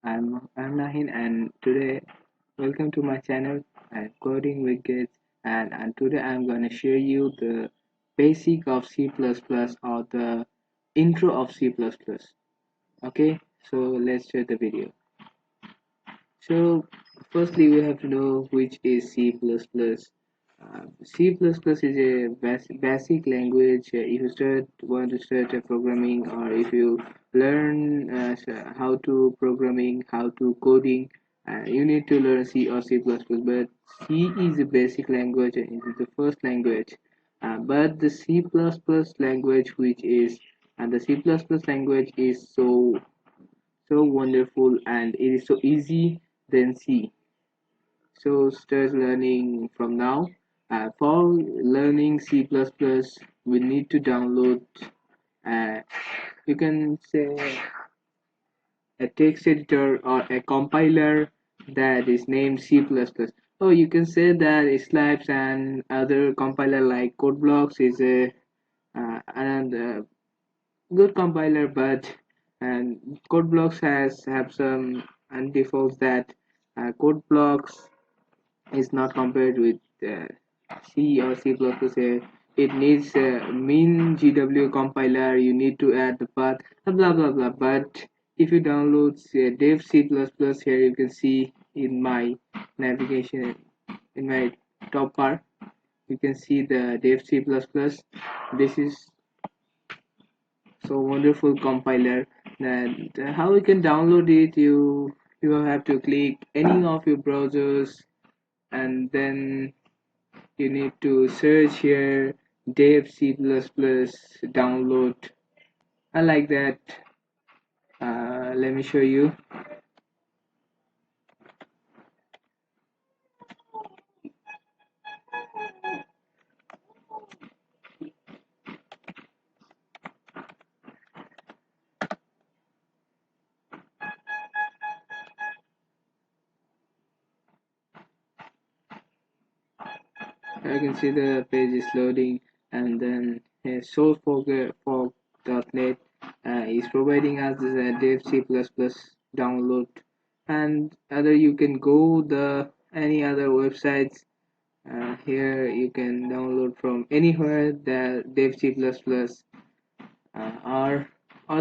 I'm Nahin, and today welcome to my channel Coding with Gates, and today I'm gonna share you the basic of C++ or the intro of C++. Okay, so let's start the video. So firstly, we have to know which is C++. C++ is a basic language. If you want to start programming, or if you learn how to programming, how to coding, you need to learn C or C++. But C is a basic language, and it is the first language. But the C++ language, which is and the C++ language is so wonderful, and it is so easy than C. So start learning from now. For learning C++, we need to download, uh, you can say, a text editor or a compiler that is named C++. Oh, you can say that Slaps and other compiler like CodeBlocks is a and good compiler, but and CodeBlocks have some and defaults that CodeBlocks is not compared with C or C++. It needs a min GW compiler. You need to add the path, blah blah blah. But if you download dev C++, here you can see in my navigation, in my top bar, you can see the dev C++. This is so wonderful compiler that how you can download it. You have to click any of your browsers, and then you need to search here dev C++ download. I like that. Let me show you. I can see the page is loading, and then sourceforge.net is providing us this dev C++ download, and other you can go the any other websites. Here you can download from anywhere the dev C++, or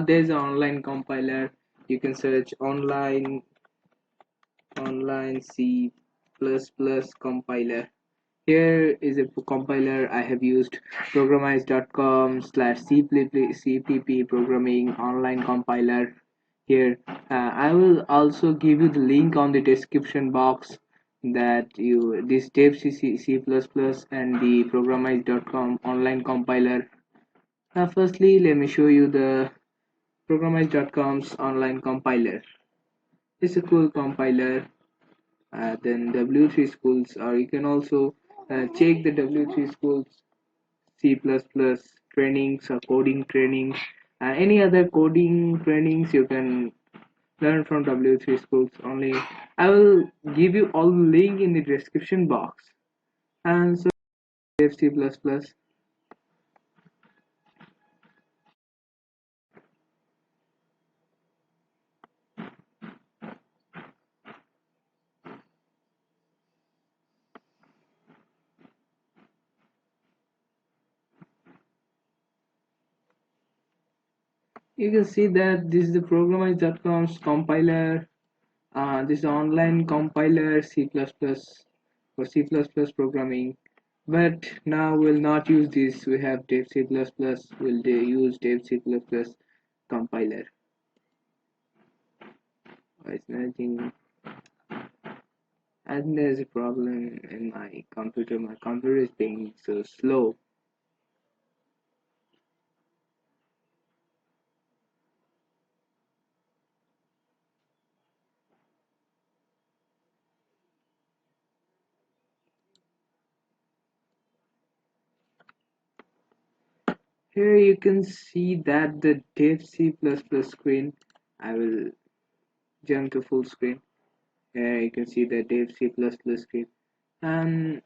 there's an online compiler. You can search online C++ compiler. Here is a compiler I have used, programize.com/cpp programming online compiler. Here, I will also give you the link on the description box that you this dev C++ and the programize.com online compiler. Firstly, let me show you the programize.com's online compiler. It's a cool compiler. Then W3 schools, or you can also check the W3 schools C++ trainings or coding trainings. Any other coding trainings you can learn from W3 schools only. I will give you all the link in the description box. And so C++. You can see that this is the programize.com's compiler. This online compiler C++ for C++ programming. But now we'll not use this. We have dev C++. We'll use dev C++ compiler. It's nothing. I think there's a problem in my computer. My computer is being so slow. Here you can see that the dev C++ screen. I will jump to full screen. Here you can see the dev C++ screen. And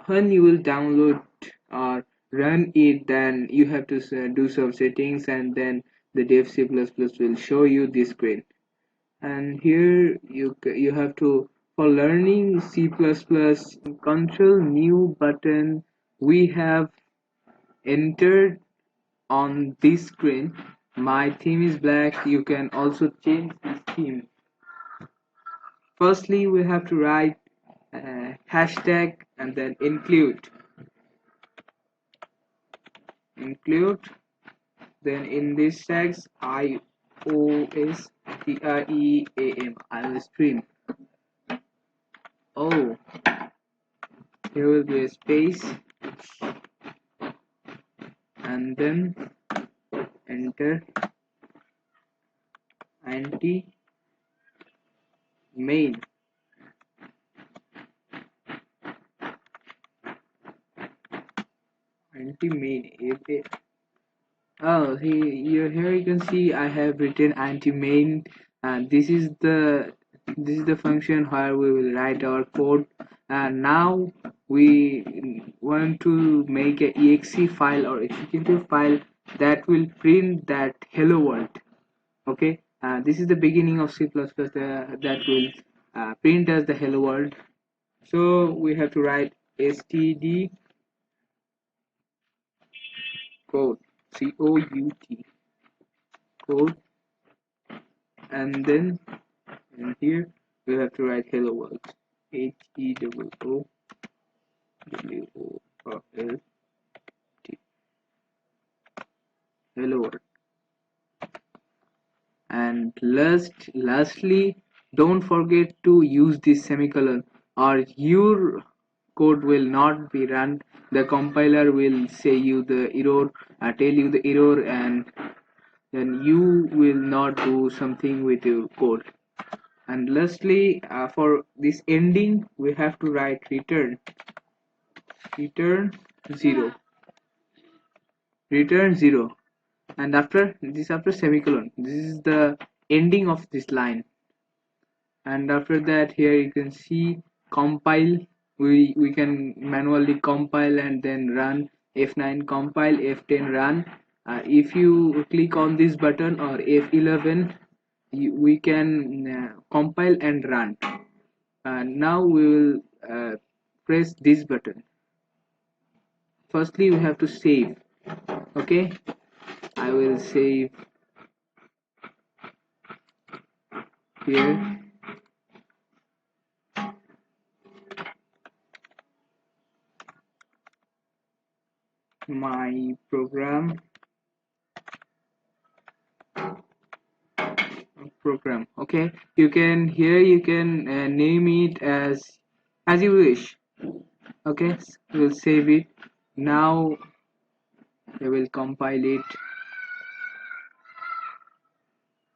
when you will download or run it, then you have to do some settings, and then the dev C++ will show you this screen. and here you have to, for learning C++, control new button we have entered on this screen. My theme is black. You can also change this theme. Firstly, we have to write hashtag and then include. Then in this tags iOS stream. Oh, here will be a space and then enter anti main. Anti main. Oh, here you can see I have written anti main, and this is the function where we will write our code. And now we want to make a exe file or executable file that will print that hello world. Okay, this is the beginning of C++ that will print as the hello world. So we have to write std code, code code, and then in here we have to write hello world, HEOOWORLD, hello world. And lastly, don't forget to use this semicolon or your code will not be run. The compiler will say you the error, tell you the error, and then you will not do something with your code. And lastly, for this ending we have to write return 0, return 0, and after semicolon, this is the ending of this line. And after that, here you can see compile. We can manually compile and then run. F9 compile, F10 run. If you click on this button or F11, we can compile and run. Now we will press this button. Firstly we have to save. Okay, I will save here. My program. Okay, you can here you can name it as you wish. Okay, we'll save it. Now we will compile it,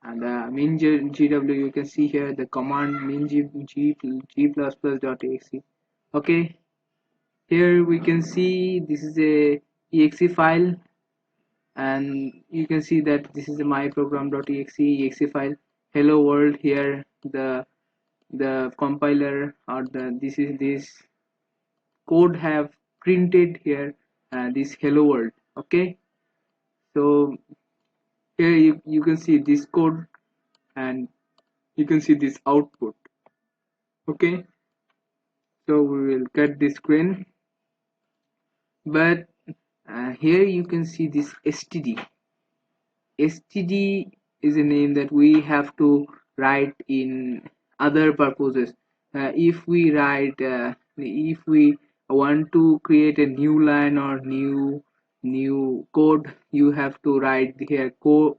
and min gw, you can see here the command min g++.exe. Okay, here we can see this is a exe file, and you can see that this is a myprogram.exe file. Hello world. Here the compiler or this code have printed here this hello world. Okay, so here you can see this code, and you can see this output. Okay, so we will cut the screen, but here you can see this std is a name that we have to write in other purposes. If we want to create a new line or new code, you have to write here code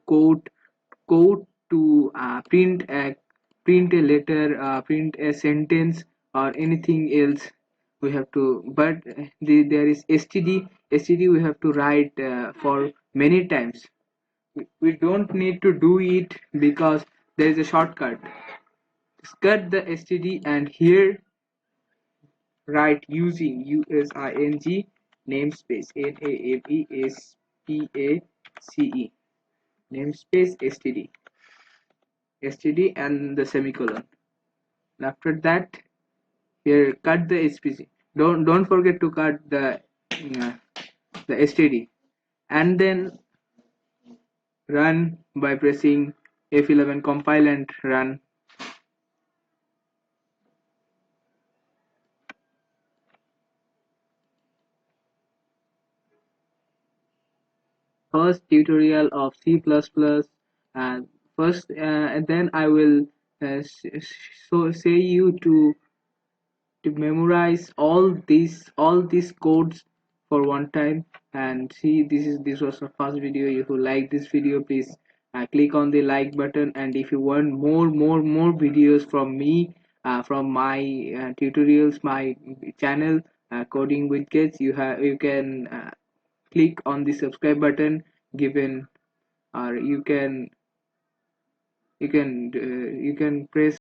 to print a letter, print a sentence, or anything else. We have to, but there is std we have to write for many times. We don't need to do it because there is a shortcut. Just cut the std and here write using using namespace namespace namespace std and the semicolon. And after that, here cut the spc. Don't forget to cut the std, and then run by pressing F11, compile and run. first tutorial of C++. And first, and then I will say you to memorize all these codes for one time. And see, this was the first video. If you like this video, please click on the like button. And if you want more videos from me, from my tutorials, my channel, coding with kids, you can click on the subscribe button given, or you can press